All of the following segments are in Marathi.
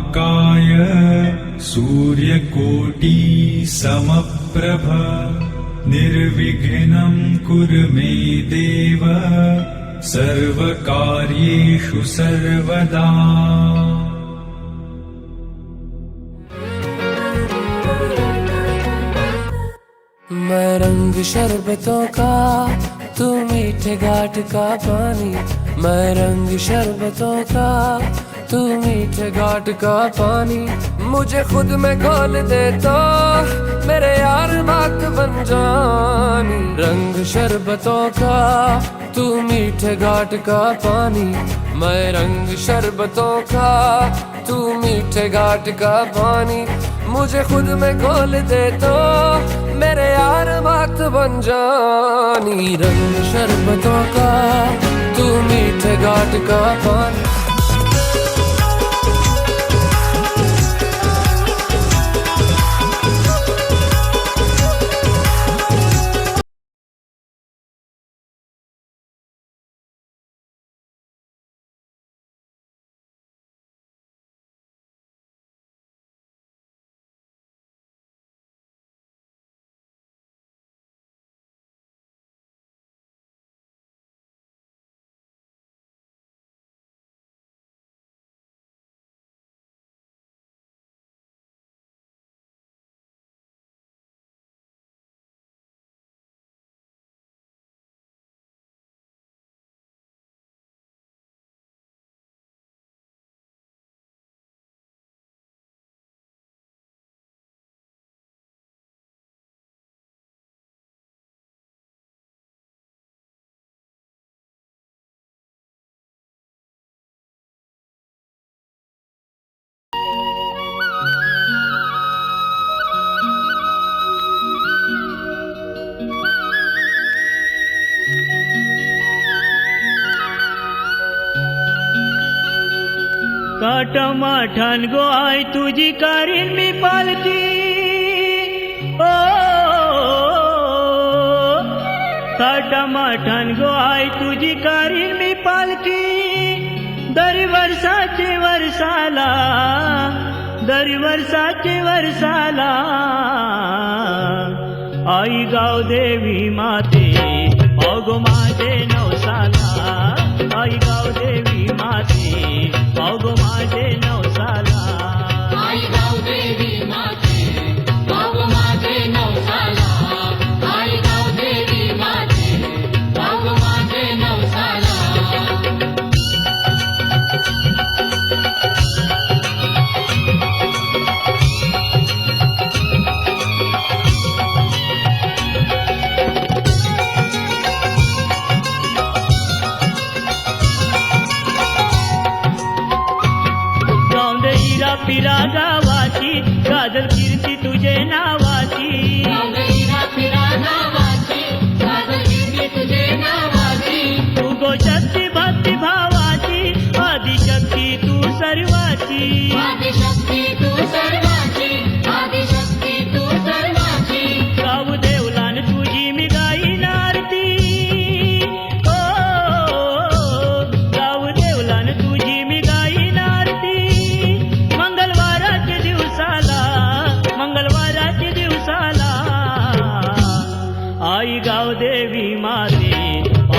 वक्रतुण्डमहाकाय सूर्यकोटि समप्रभ निर्विघ्नं कुरु मे देव सर्वकार्येषु सर्वदा। मैं रंग शरबतों का, तू मीठे घाट का पानी। मैं रंग शरबतों का, तू मीठे घाट का पानी। मुझे खुद में घोल दे तो मेरे यार बात बन जानी। रंग शरबतों का, तू मीठे घाट का पानी। मैं रंग शरबतों का, तू मीठे घाट का पानी। मुझे खुद में घोल दे तो मेरे यार बात बन जानी। रंग शरबतों का, तू मीठे घाट का पानी। काटमाठान गो आई तुझी कारीन मी पालकी। ओ काटमाठान गो आई तुझी कारीन मी पालकी। दरी वर्षाचे वर्षाला, दरी वर्षाचे वर्षाला आई गाव देवी माते अगो माझे नवसाला। आई गाव देवी माते अगो माझे नवसाला। आई गाव देवी माते अगो माझे नवसाला। आई गाव देवी माते अगो माझे नवसाला। पिरा गावाची गाजल कीर्ती तुझे नावाची। फिरा नावाची गाजल कीर्ती तुझे नावाची। तू गो शक्ती भक्ती भावाची आदिशक्ती तू सर्वाची। आदिशक्ती तू सर्वाची। आदिशक्ती तू सर्वाची। गाऊ देवलान तुझी मी गाईन आरती। ओ गाऊ देवलान तुझी मी गाईन आरती। मंगळवाराच्या दिवसाला आई गाव देवी माते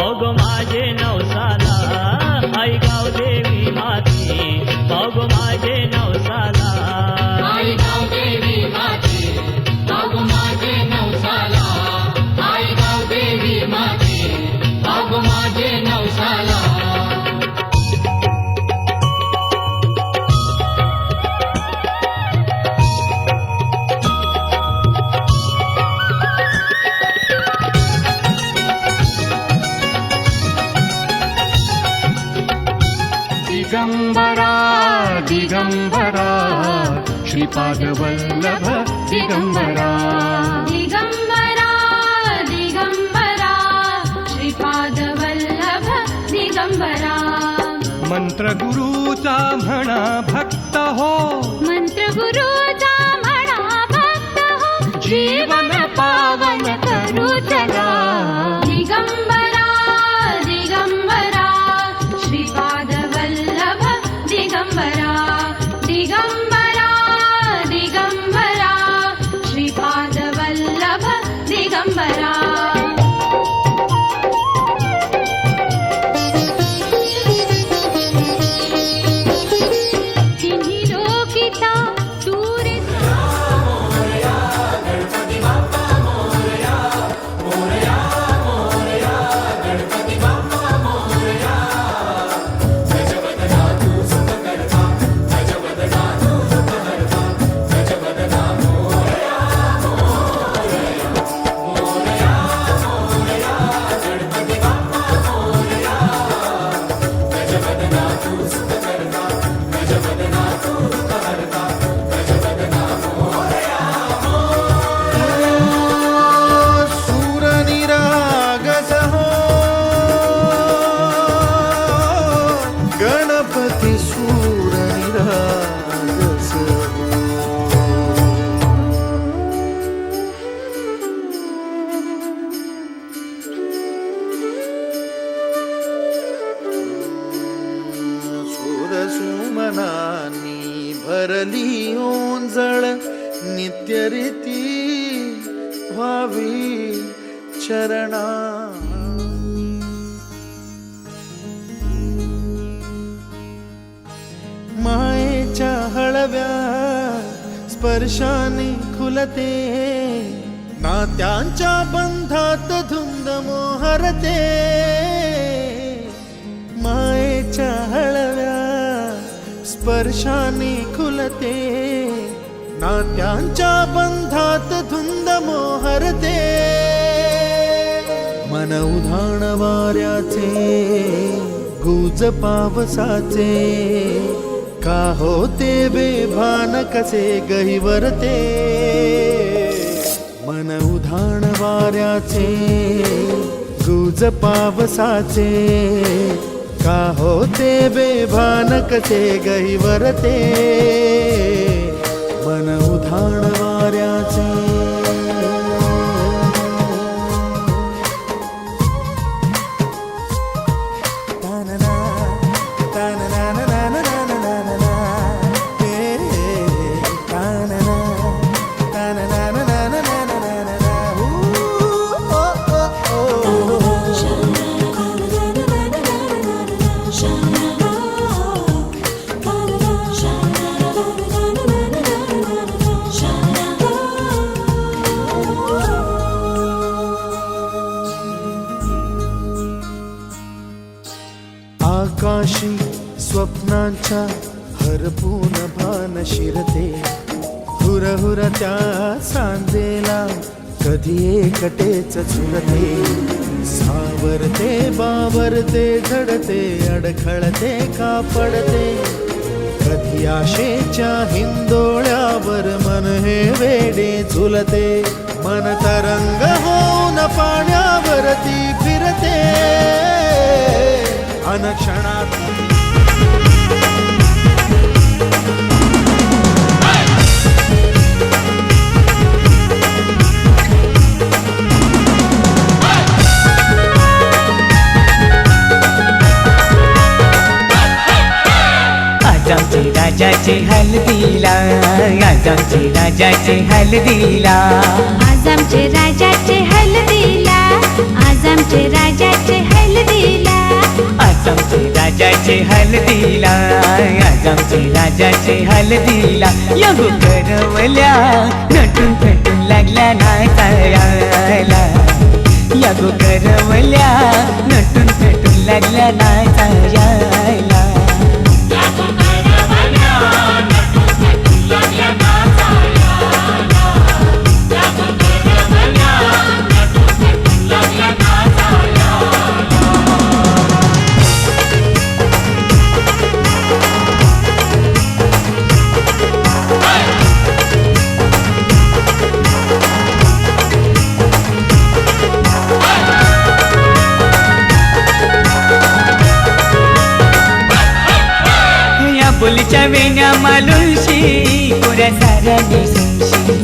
अगो माझे नवसाला। आई गाव देवी माते अगो माझे नवसाला। आई गाव देवी माते अगो माझे नवसाला। आई गाव देवी माते अगो माझे नवसाला। दिगंबरा दिगंबरा श्रीपादवल्लभ दिगंबरा। दिगंबरा दिगंबरा श्रीपादवल्लभ दिगंबरा। मंत्रगुरूचा म्हणा भक्त हो। मंत्रगुरूचा म्हणा भक्त हो। जीवन पावन करू चला। दिगंबरा दिगंबरा श्रीपादवल्लभ दिगंबरा। दिगंबरा दिगंबरा श्रीपाद वल्लभ दिगंबरा तिन्ही लोकिता दूर सूरनिरागस हो गणपती सूरनिरागस सुरसुमनानी भरली ओंजळ नित्यरीती व्हावी चरणा मायेच्या हळव्या स्पर्शाने खुलते नात्यांच्या बंधात धुंद मोहरते मायेच्या हळव्या स्पर्शाने खुलते नात्यांच्या बंधात धुंद मोहरते मन उधाण वाऱ्याचे गुज पावसाचे का होते बेभान कसे गहिवरते मन उधाण वाऱ्याचे गुज पावसाचे का होते बेभान कसे गहिवरते मन उधाण वाऱ्याचे तानना तानना तानना हे तानना तानना ओ ओ आकाशी स्वप्नांच्या हरपून भान शिरते हुरहुर त्या सांजेला कधी एकटेच झुरते सावरते बावरते झडते अडखळते का पडते कधी आशेच्या हिंदोळ्यावर मन हे वेडे झुलते मन तरंग होऊन पाण्यावरती फिरते अनक्षणात आमचे राजाचे हल्दीला आज आमचे राजाचे हल्दीला आज आमचे राजाचे हल्दीला आज आमचे राजाचे हल्दीला आज आमचे राजाचे हल्दीला आज आमचे राजाचे हल्दीला यगो करवल्या नटून फटून लागल्या नाचायला यगो करवल्या नटून फटून लागल्या नाचायला बोलीच्या वेण्या मालुशी कोऱ्या साऱ्या दिसूनशी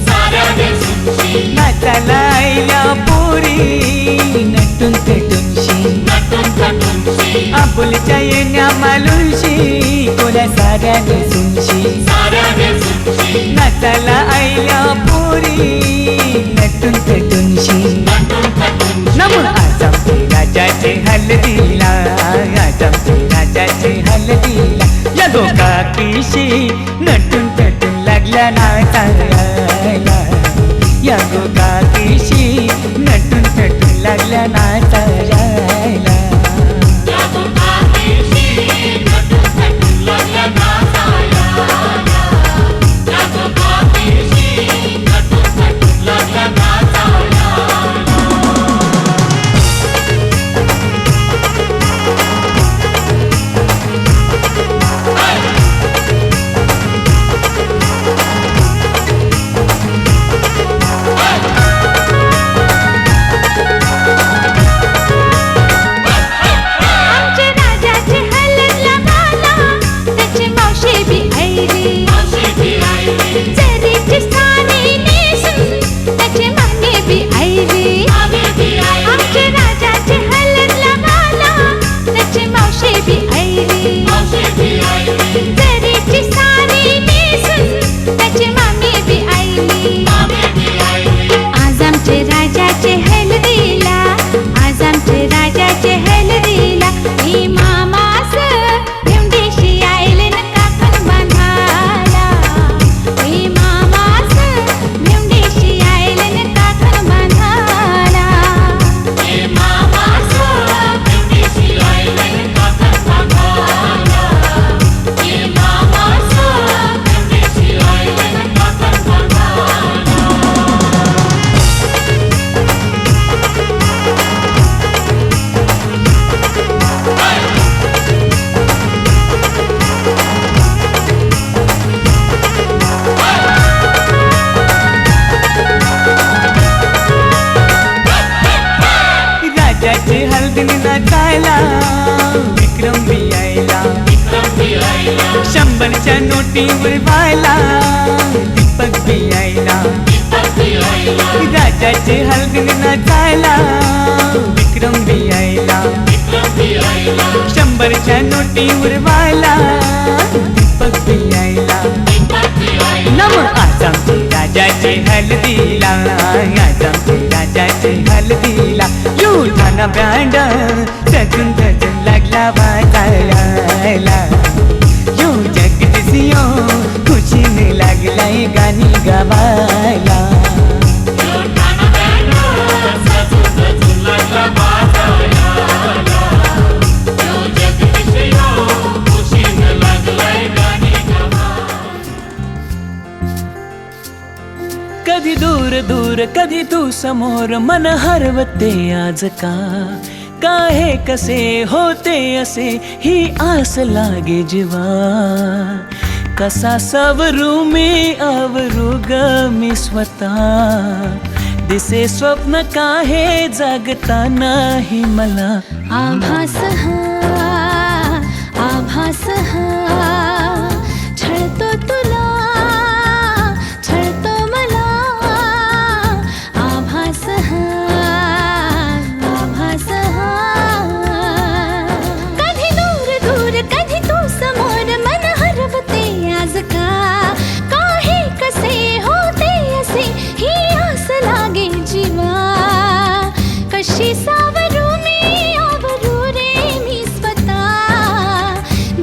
नाचाला आईल्या पोरी नटून पेटूनशी आपुलच्या येण्या मालुशी कोऱ्या साऱ्या दिसूनशी नाचाला आईल्या पोरी नटून थटूनशी नम आज आमचे राजाचे हल्दीला आज आमचे राजाचे हल्दीला या गोकाकीशी नटून थटून लागल्या नाचायला या गोकाकीशी नटून थटून लागल्या नाचायला नाचायला विक्रम भी आयला शंभरच्या नोटीवर व्हायला दीपक भी आयला राजाचे हलगीने नाचायला विक्रम भी आयला शंभरच्या नोटीवर व्हायला दीपक भी आयला नम आज आमचे राजाचे हल्दीला आज आमचे राजाचे हल्दीला युठाना बँड सजून सजून लागला वाजायला यो जगदीसियो खुशीने लागलाय गाणी गावायला कधी दूर दूर कधी तू समोर मन हरवते आज का हे कसे होते असे ही आस लागे जीवा कसा सवरू मी आवरू ग मी स्वतः दिसे स्वप्न काहे जागता नाही मला आभास हा छळतो तुला छळतो मला आभास हा कधी दूर दूर कधी तू समोर मन हरवते आज का हे कसे होते असे ही आस लागे जीवा कशी सावरू मी आवरू रे मी स्वतः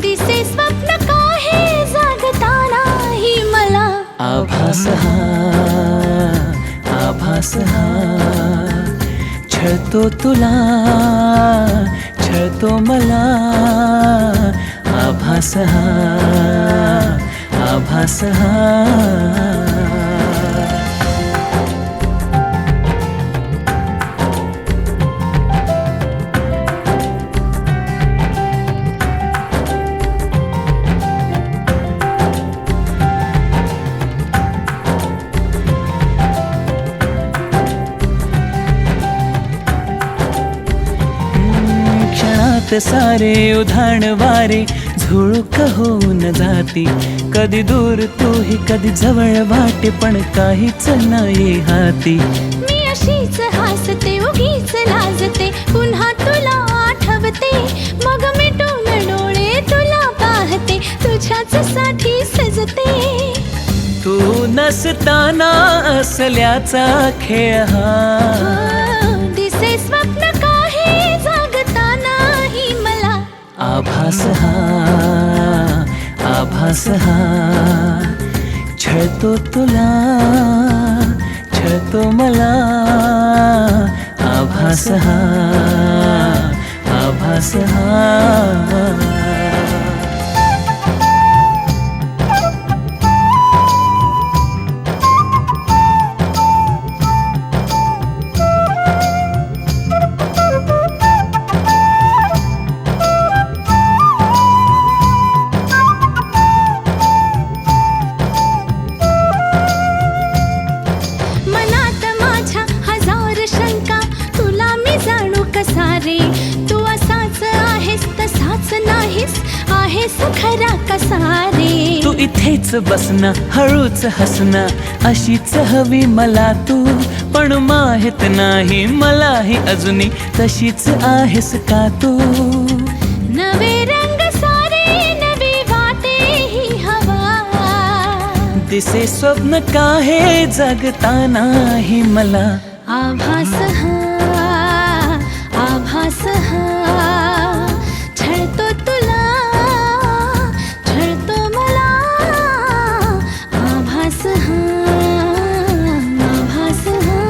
दिसे स्वप्न काहे जागता नाही मला आभास हा छळतो तुला छळतो मला आभास हा सारे उधाण वारे झुळूक होऊन जाती कधी दूर तूही कधी जवळ वाटे पण काहीच नाही हाती मी अशीच हसते उगीच लाजते पुन्हा तुला आठवते मग मिटून डोळे तुला पाहते तुझ्याच साठी सजते रुसते. तू नसताना असल्याचा खेळ हा. दिसे स्वप्न काही जागतानाही मला. आभास हा, आभास हा, छळतो तुला, छळतो मला. आभास हा, आभास हा. मनात माझ्या हजार शंका, तुला मी जाणू कसा रे. तू असाच आहेस तसाच नाहीस, आहेस खरा कसा रे. तू इथेच बसना, हळूच हसना, अशीच हवी मला तू. पण माहित नाही मलाही अजूनही तशीच आहेस का तू. नवे रंग सारे नवी वाटेही हवा. दिसे स्वप्न काहे जगतानाही मला. आभास हा, आभास हा, छळतो तुला, छळतो मला. आभास हा, आभास हा.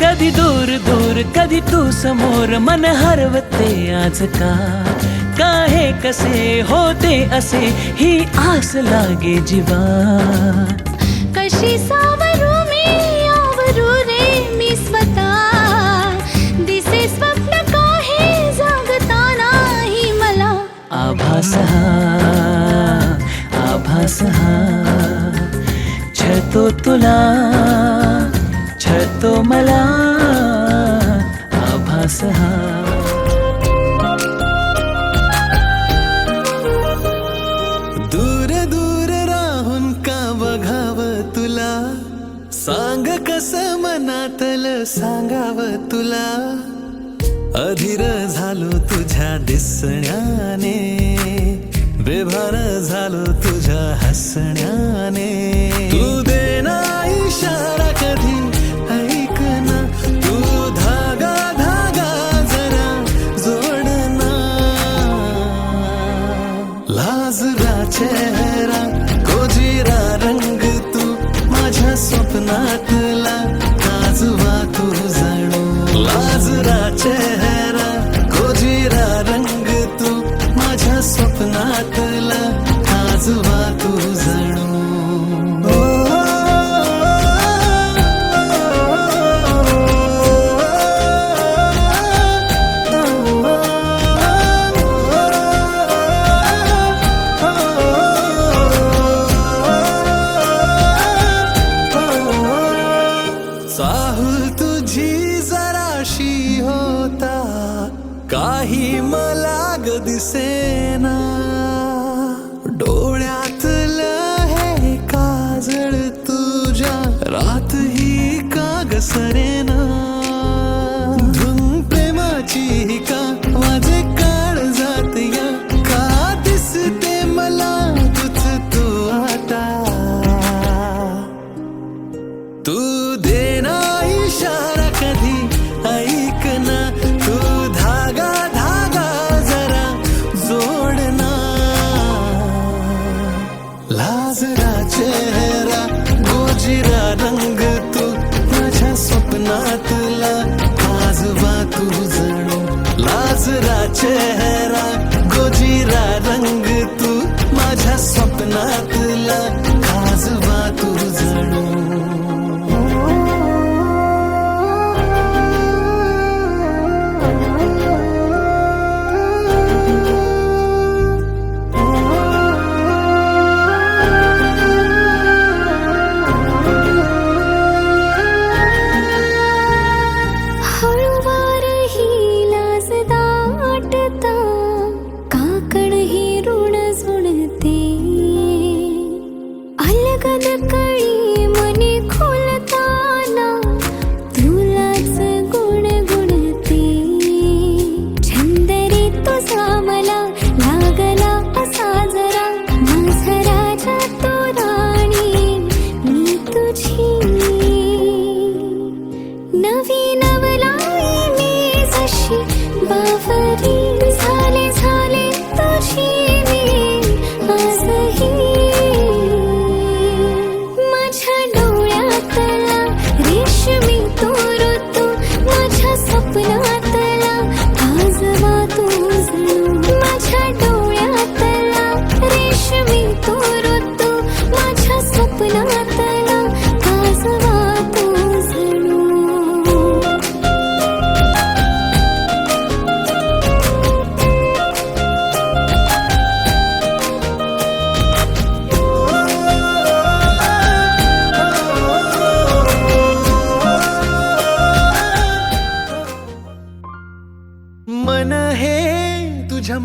कधी दूर दूर कधी तू समोर, मन हरवते आज का. काहे कसे होते असे ही आस लागे जीवा. कशी सावरू मी, आवरू रे मी स्वतः. दिसे स्वप्न काही जागतानाही मला. आभास हा, आभास हा, छळतो तुला, छळतो मला. आभास हा. दूर दूर राहून का बघावं तुला, सांग कसं मनातलं सांगावं तुला. अधीर झालो तुझ्या दिसण्याने, बेभान झालो तुझ्या हसण्याने. तू देना इशारा कधी ऐक ना, तू धागा धागा जरा जोडना. लाजरा चेहरा, कोजिरा रंग तू माझ्या स्वप्नातला. काजवा तू जणू लाजरा चेहरा, कोजिरा रंग तू माझ्या स्वप्नातला. काजवा तू जणू. चाहूल तुझी जराशी होता, काही मला ग दिसेना. डोळ्यातलं हे काजळ तुझ्या रात ही का ग सरेना. धुन प्रेमाची का माझे काळ जात या, का दिसते मला तुझ तू आता. तू देना इशारा कधी ऐक ना, तू धागा धागा जरा जोडना. लाजरा चेहरा, गोजिरा रंग तू माझ्या स्वप्नातला. काजवा तू जणू लाजरा चेहरा, गोजिरा रंग तू माझ्या स्वप्नातला. काजवा तू जणू. हळूवार ही लाज दाटता, काकण ही ऋण जुळते. अलगद कळी मनी खोलताना, तुलाच गुणगुणते. छंद रे तुझा मला लागला असा जरा, माझा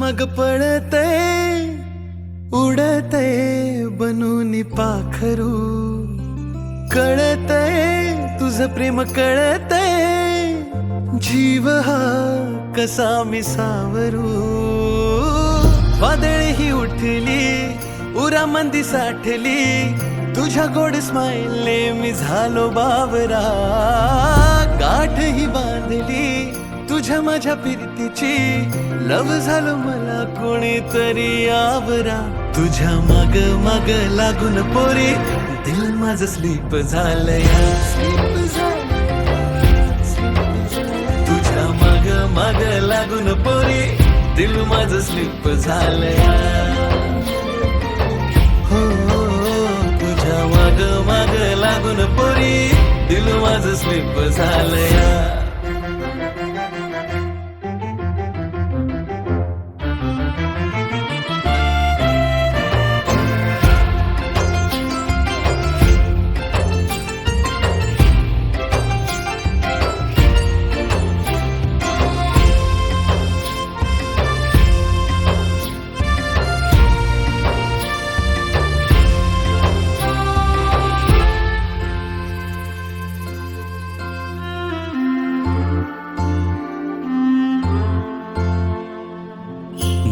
मग पळते उडते बनून पाखरू, कळते तुझं प्रेम कळते जीव हा कसा मी सावरू. वादळ ही उठली उरामंदी साठली तुझ्या गोड स्माईलने मी झालो बावरा. गाठ ही बांधली तुझ्या माझ्या प्रीतीची, लव झालो मला कोणीतरी आवरा. तुझ्या माग माग लागून पोरी दिल माझं स्लीप झालंया. तुझ्या माग माग लागून पोरी दिल माझं स्लीप झालंया. हो तुझ्या माग माग लागून पोरी दिल माझं स्लीप झालंया.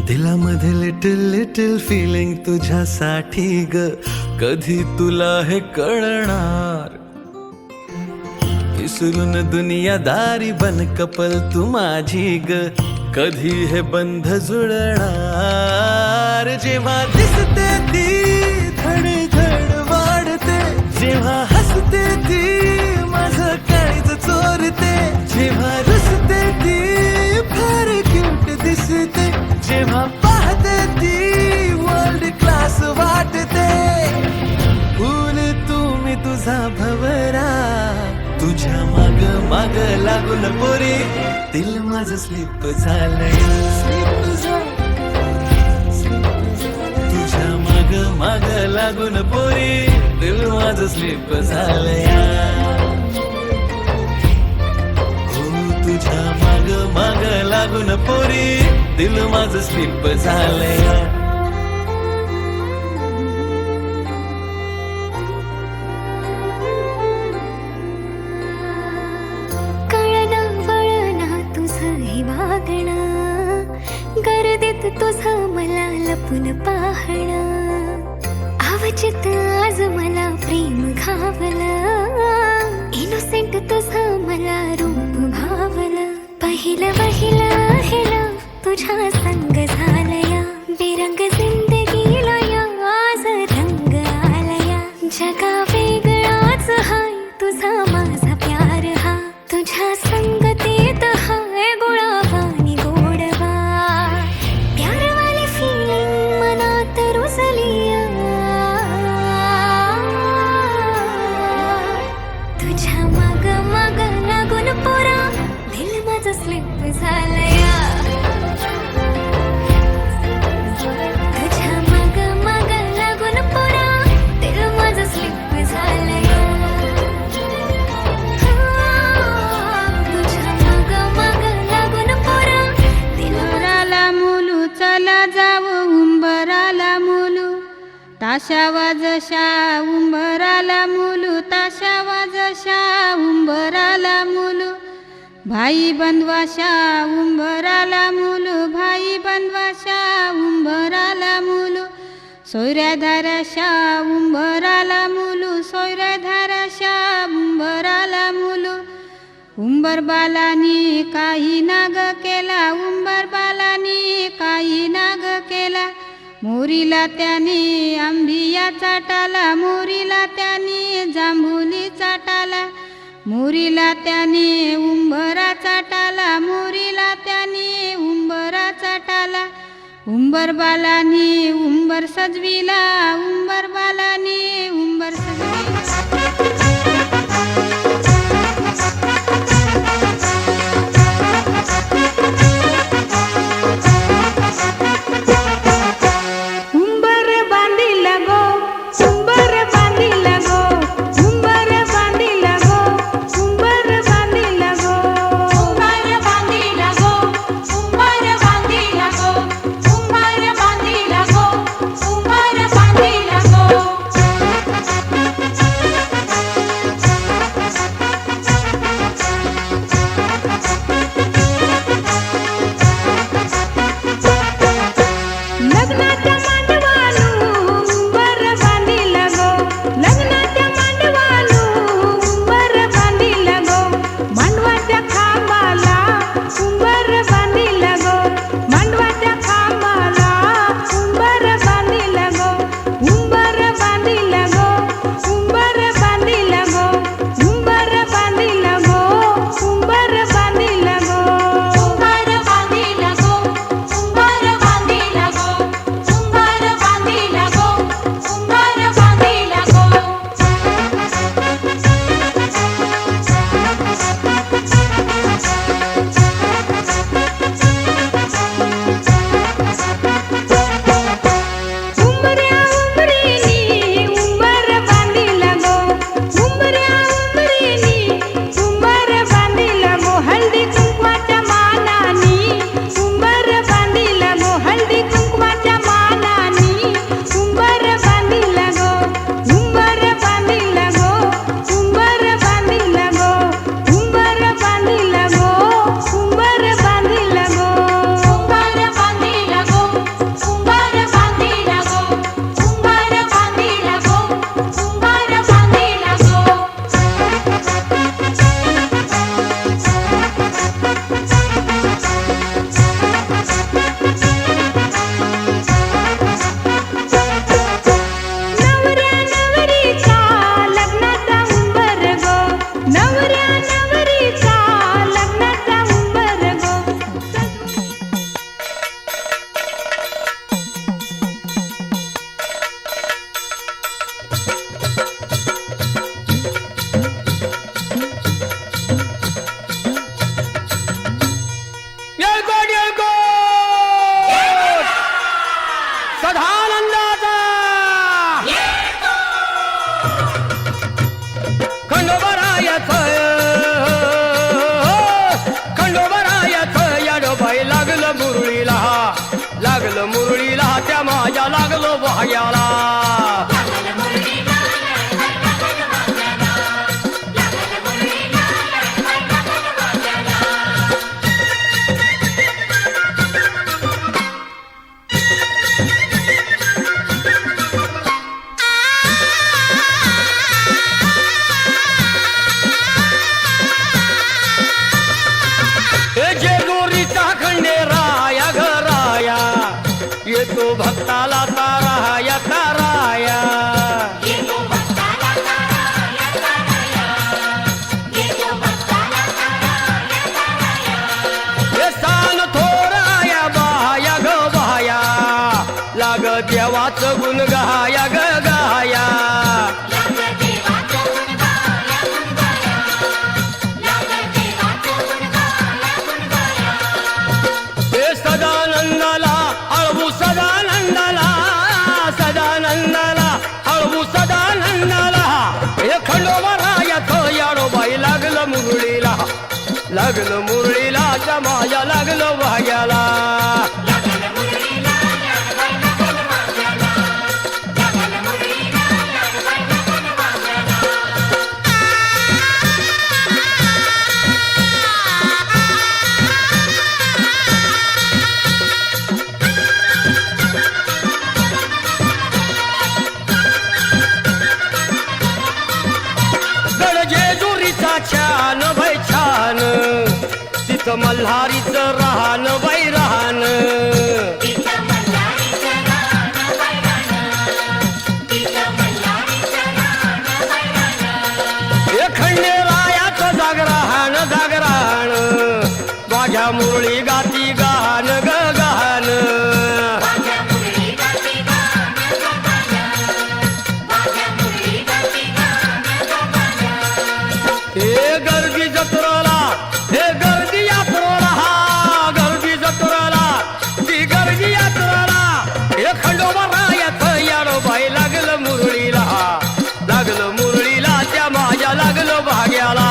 दिलामध्ये लिटिल लिटिल फिलिंग तुझ्यासाठी ग, कधी तुला हे कळणार. विसरून दुनियादारी बन कपल तू माझी ग, कधी हे बंध जुळणार. जेव्हा दिसते ती धड धड वाढते, जेव्हा हसते ती माझं काळीज चोरते, जेव्हा रुसते ती फार क्यूट दिसते, जेव्हा पाहते ती वर्ल्ड क्लास वाटते. फूल तुम्ही तुझा भवरा, तुझ्या माग माग लागून पोरी दिल माझं स्लीप झालंय. तुझ्या माग माग लागून पोरी दिल माझं स्लीप झालंया. तुझ्या माग माग लागून पोरी दिल माझं स्लीप झालंया. कळना वळना तुझं हे वागणं, गर्दीत तुझं मला लपून पाहणं, अवचित आज मला प्रेम घावलं, इनोसेंट तुझं मला रूप भावलं. पहिलं पहिलं हेला तुझ्या संग झालया, बेरंग जिंदगीला या आज रंग आलया. जगा वेगळाच हाय तुझा माझा प्यार हा, तुझ्या संगतीत हाय गुळावानी गोडवा. प्यारवाली फिलिंग मनात रुजलिया, तुझ्या माग माग लागून पोरा दिल माझं स्लीप झालया. तुझ्या माग माग लागून पोरा दिल माझं स्लीप झालया. तुझ्या माग माग लागून पोरा दिल उंबराला मुलू चला जाऊ उंबराला मुलू, ताशा वाजशा उंबराला मुलू, ताशा वाजशा उंबराला मुलू. भाई बंधवाशा उंबराला मुलू, भाई बंधवाशा उंबराला मुलू. सोयऱ्या धाराशा उंबराला मुलू, सोयऱ्या धाराशा उंबराला मुलू. उंबर बालानी काही नाग केला, उंबर बालानी काही नाग केला. मोरीला त्याने आंबिया चाटाला, मोरीला त्याने जांभुली चाटाला. मोरीला त्याने उंबरा चाटाला, मोरीला त्याने उंबरा चाटाला. उंबर बालानी उंबर सजविला, उंबर बालानी उंबर सजविला. मुरळीला लागलं मुरळीला त्या माझ्या लागलो भाग्याला जेजुरीचा खंडेराया घराया येतो भक्ताला ताराया ताराया हे सान थोराया बाया ग बाया लाग देवाचं गुण गाया ग गाया सदानंदाला अळवू सदानंदाला सदानंदाला अळवू सदानंदाला हे खंडोबारायाचं याडोबाई लागलं मुरळीला त्या माझ्या लागलं भाग्याला छान बाई छान तिथं मल्हारीचं राहण बाई राहण हे खंडेरायाचं जागराहण जागराहण माझ्या मुरळी गाती गान ग गान हे गर्दी जत्रेला हे गर्दी यात्रेला गर्दी जत्रेला ती गर्दी यात्रेला हे खंडोबारायाचं याडोबाई लागलं मुरळीला त्या माझ्या लागलं भाग्याला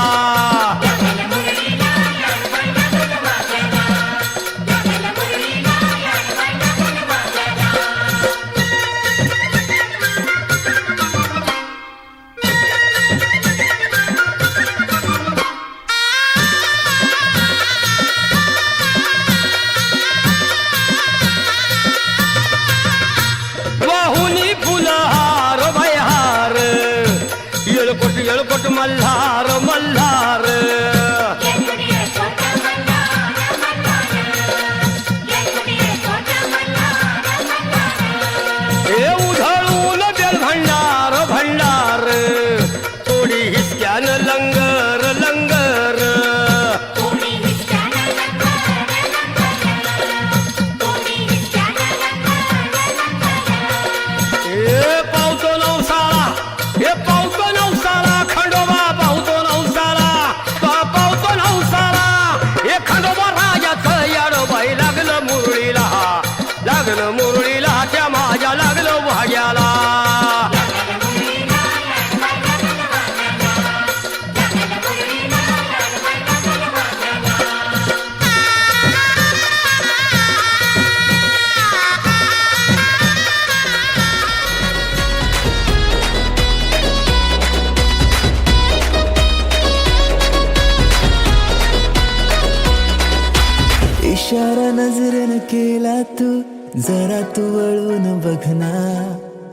येळकोट मल्हार मल्हार हे उधळून बेल भंडार भंडार थोडी हिसक्यान लंगर लंगर हे पावतो नवसाळा हे पावतो नवसाळा खंडोबा पावतो नवसाळा पावतो नवसाळा हे खंडोबा राजाचं याडोबाई लागलं मुरळीला त्या माझ्या लागलं भाग्याला इशारा नजरेनं केला तू जरा तू वळून बघना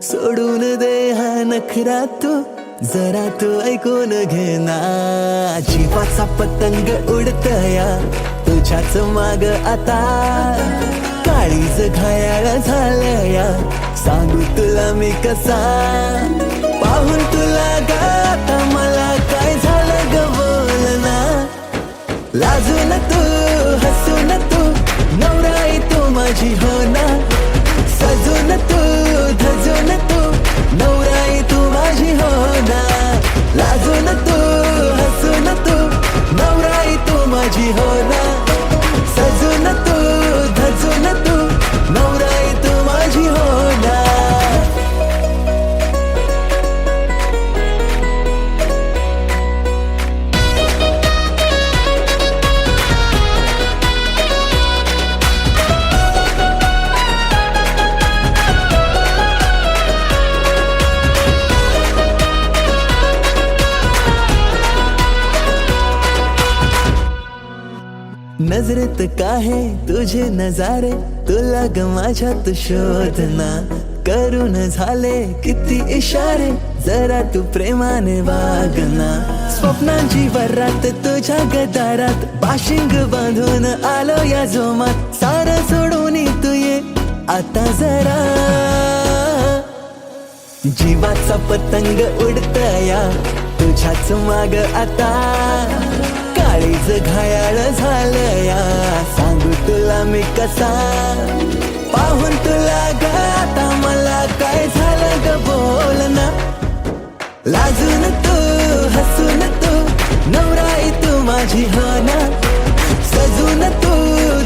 सोडून दे हा नखरा तू जरा तू ऐकून घेना जीवाचा पतंग उडतया तुझ्याच माग आता काळीज घायाळ झालया सांगू तुला मी कसा पाहून तुला गाता मला काय झालं ग बोलना लाजून तू हसून तू नवराई तू माझी हो ना सजून तू धजून तू नवराई तू माझी हो ना लाजून तू हसून तू नवराई तू माझी हो ना सजून तू धजून तू नवराई तू माझी हो ना नजरेत काहे तुझे नजारे, तुला ग माझ्यात शोधना, करून झाले किती इशारे, जरा तू प्रेमाने वागना. स्वप्नांची वरात तुझ्या गदारात, पाशिंग बांधून आलो या जोमात, सारं सोडून तू ये आता जरा. जीवाचा पतंग उडतया तुझ्याच माग आता, काळीज घायाळ झालया, सांगू तुला मी कसा. पाहून तुला ग आता मला काय झालं ग बोल ना. लाजून तू हसून तू नवराई तू माझी हो ना. सजून तू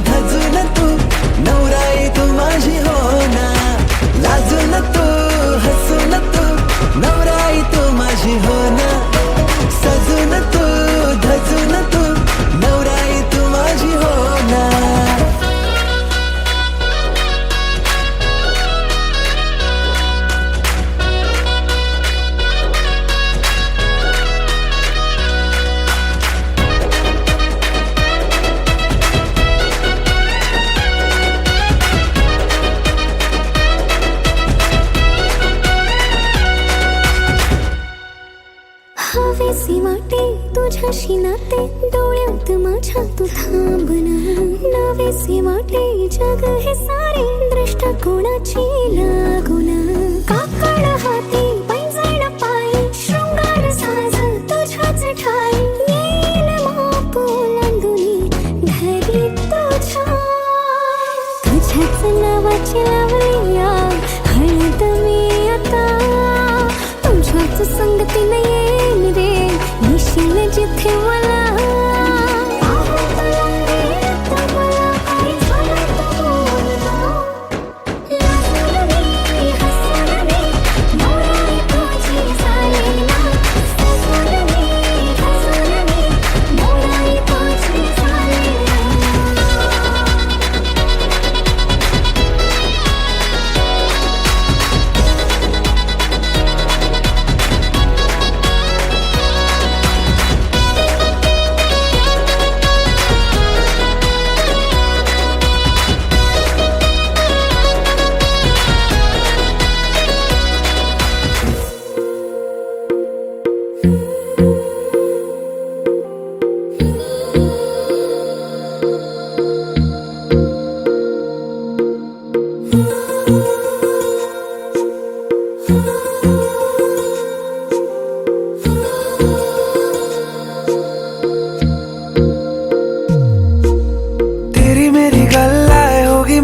धजून तू नवराई तू माझी हो ना. लाजून तू हसून तू नवराई तू माझी हो ना. सजून तू धजून तू नवराई तू माझी हो ना. हवेसी वाटे तुझ्याशी नाते, डोळ्यात माझ्या तू थांबना. नवेसे वाटे जग हे सारे, दृष्टा कोणाची लागुना. काकड हाती पैंजण पायी, शृंगार साज तुझ्याच ठाई, येईल माप ओलांडुनी घरी तुझ्या. तुझ्याच नावाची लावली हळद मी आता, तुझ्याच संगतीने येईन रे निशील जिथे मला.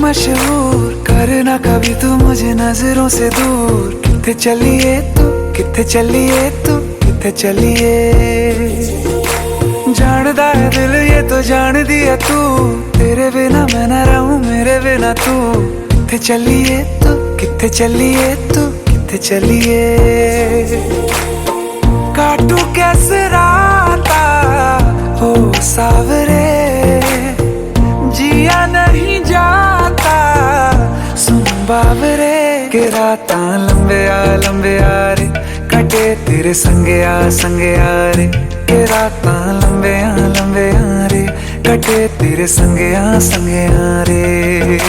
मशहूर करना कभी तू मुझे नजरों से दूर. किथे चलिए तू किथे चलिए तू किथे चलिए. जानदा है दिल ये तो जान दिया तू, तेरे बिना मैं ना रहूं मेरे बिना तू. किथे चलिए तू किथे चलिए तू किथे चलिए. काटू कैसे राता हो सावरे, जिया नहीं जाता सुन बाबरे. के रातां लंबे आ रे, कटे तेरे संगे आ रे. के रातां लंबे आ रे, कटे तेरे संगे आ रे.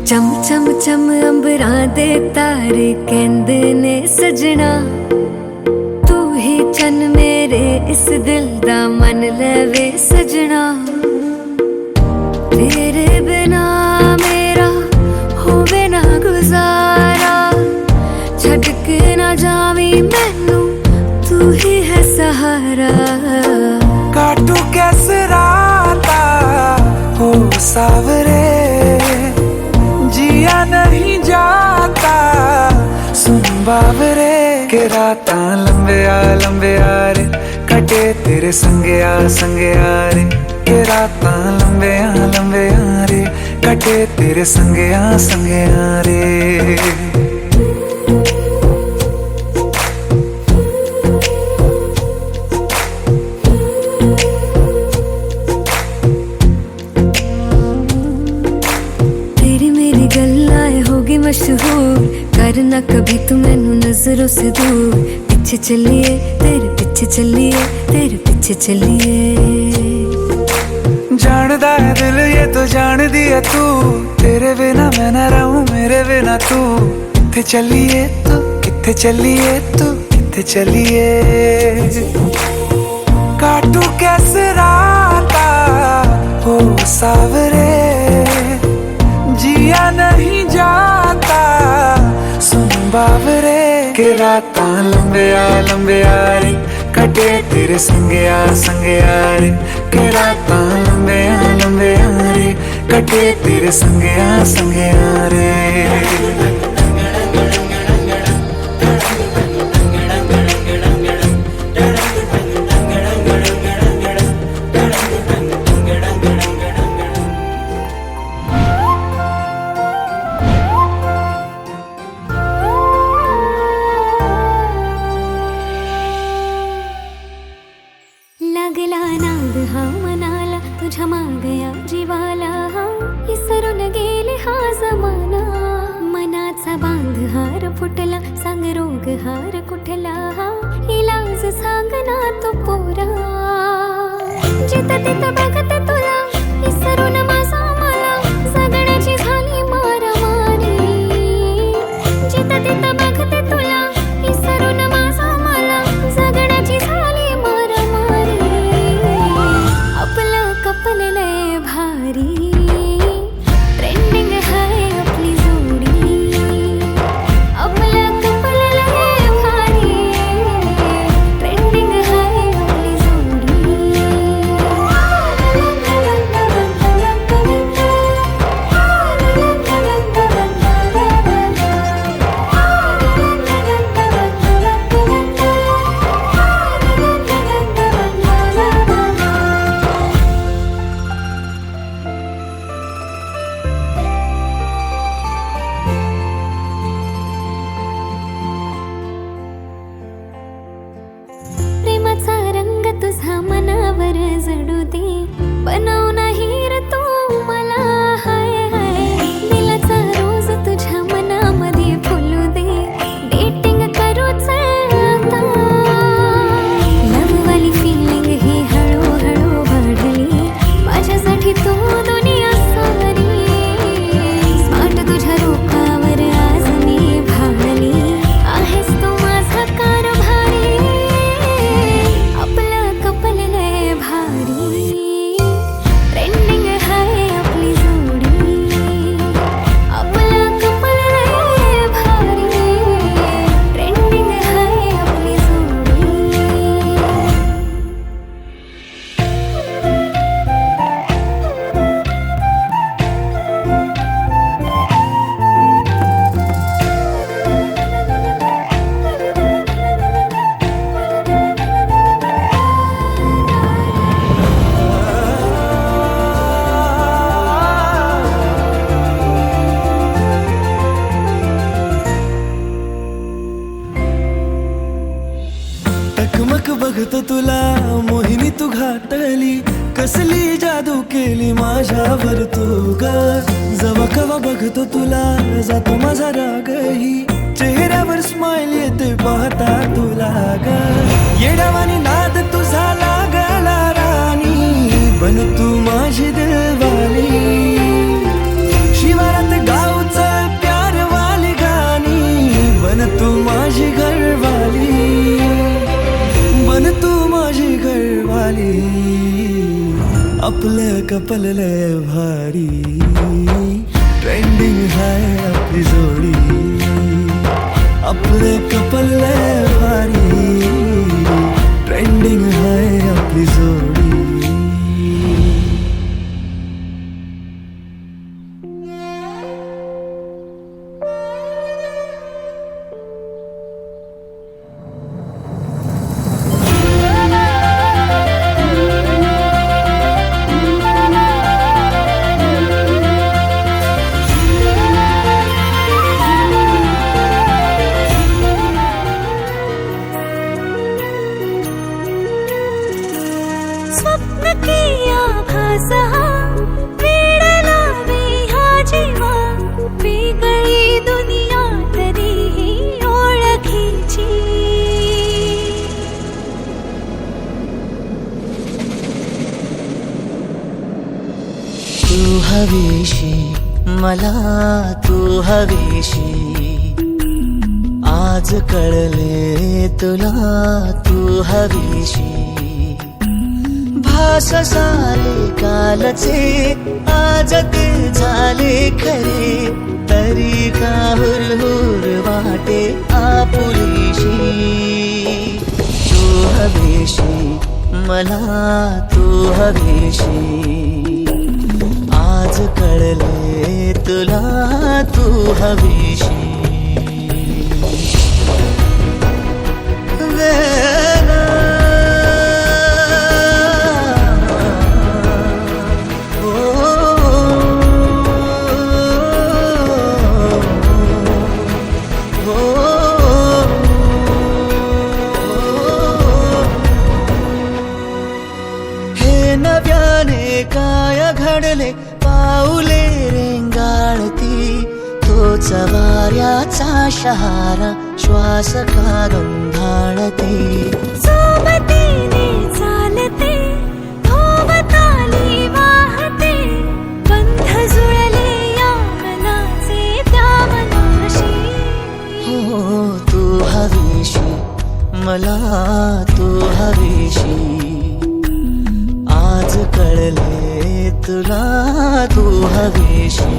चम चम चम अंबरां दे तारे कहंदे ने सजना, तू ही चन मेरे इस दिल दा मन लवे सजना. तेरे बिना मेरा होवे ना गुजारा, छड़ के ना जावी मैनू तू ही है सहारा. काटू कैसे राता हो सावरे, जिया नहीं जाता सुन बाबरे. के रातां लंबे आ रे, कटे तेरे संगे आ रे. के रातां लंबे आ रे, कटे तेरे संगे आ रे. तेरी मेरी गल करना कभी तू मैनू नजरों से दूर, पीछे चलिए तेरे पीछे चलिए तेरे पीछे चलिए। जानदा है दिल ये तो जान दिया तू, तेरे बिना मैं ना रहूं मेरे बिना तू। किथे चलिए तू किथे चलिए तू किथे चलिए। काटू कैसे राता हो सावरे, जिया नहीं जाता सुन बावरे। के राता लंबिया लंबिया रे कटे तेरे संगया संगया रे। के राता लंबिया लंबिया रे कटे तेरे संगया संगया रे। लागला नाद हा मनाला तुझ्या मागया जीवाला हा, विसरून गेले हा जमाना। मनाचा बांध हार फुटला सांग रोग हार कुठला हा, इलाज सांग ना तो पोरा। जिथं तिथं बघते तुला विसरून माझा मला, जगण्याची झाली मारामारी। जिथं तिथं बघते तुला विसरून माझा मला, जगण्याची झाली मारामारी। आपलं कपल लय भारी, ट्रेंडिंग है आपली जोडी। आपलं कपल लय भारी, ट्रेंडिंग है आपली जोडी। प्रेमाचा रंग तुझा मनावर जडू दे, बनव नाही रे तू मला हाय हाय। दिलाचा रोज तुझ्या मनामध्ये फुलू दे, डेटिंग करूच आता। लववाली फिलिंग ही हळूहळू वाढली, माझ्यासाठी तू दुनिया सारी। स्मार्ट तुझ्या रूपावर आज मी भाळली, आहेस तू माझा कारभारी। आपलं कपल लय भारी, ट्रेंडिंग है आपली जोडी। आपलं कपल लय भारी, ट्रेंडिंग है आपली जोडी। टकमक बघतो तुला मोहिनी तू घातली, कसली जादू केली माझ्यावर तू ग। जवा कवा बघतो तुला जातो माझा रागही, चेहऱ्यावर स्माइल येते पाहता तुला ग। येडावानी नाद तुझा लागला राणी, बन तू माझी दिलवाली। शिवारात गावचं प्यारवाली गाणी, बन तू माझी घरवाली। बन तू माझी घरवाली, आपलं कपल लय भारी, ट्रेंडिंग है आपली जोडी। आपलं कपल लय भारी, ट्रेंडिंग है आपली जोडी। स्वप्न किया भासा वेड लावे हा जीवा, पी गई दुनिया तरी हवीशी मला तू हवीशी आज कळले तुला तू हवीशी भास झाले कालचे आज ते झाले खरे तरी का हुरहुर वाटे आपुलीशी तू हवीशी मला तू हवीशी आज कळले तुला तू हवीशी काय घडले पाऊले रेंगाळती तोच वाऱ्याचा शहारा श्वास का गंधाळते सोबतीने चालते भोवताली वाहते बंध जुळले या मनाचे त्या मनाशी हो तू हवीशी मला तू हवीशी आज कळले तुला तू हवीशी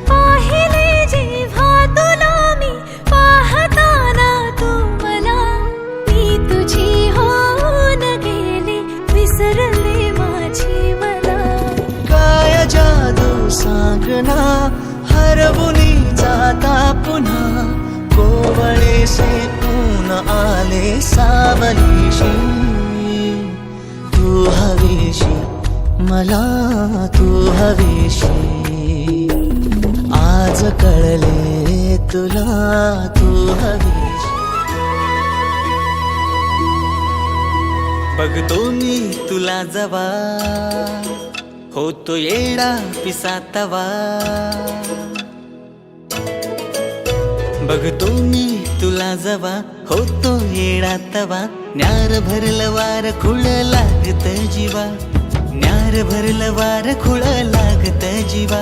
पाहिले जेव्हा तुला मी पाहताना तू मला मी तुझी होऊन गेले विसरले माझी मला काय जादू सांगना हरवुनी जाता पुन्हा कोवळे से ऊन आले सावलीशी तू हवीशी मला तू हवीशी आज कळले तुला तू हवीशी बघतो मी तुला जवा होतो येडा पिसातवा बघतो मी तुला जवा होतो येडा तवा न्यार भरलं वार खुळ लागत जीवा न्यार भरलं वार खुळ लागत जीवा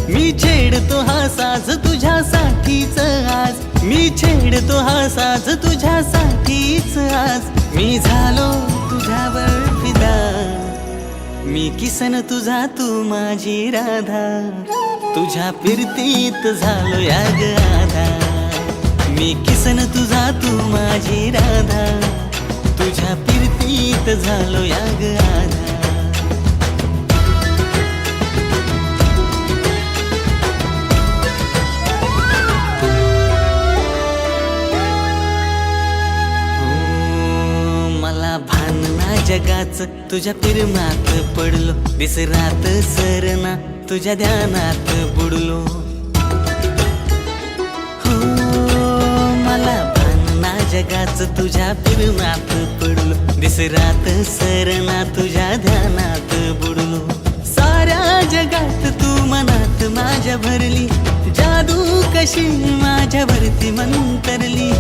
मी छेडतो हा साज तुझ्यासाठीच आज मी छेडतो हा साज तुझ्यासाठीच आज मी झालो तुझ्यावर फिदा मी किसन तुझा तू माझी राधा तुझ्या फिरतीत झालो या ग आधा मी किसन तुझा तू माझी राधा तुझ्या फिरतीत झालो या ग आधा मला भान ना जगाच तुझ्या प्रेमात पडलो विसरात सरना तुझ्या ध्यानात बुडलो हो मला भान ना जगाच तुझ्या प्रेमात पडलो विसरात सरना तुझ्या ध्यानात बुडलो साऱ्या जगात तू मनात माझ्या भरली जादू कशी माझ्यावरती मंतरली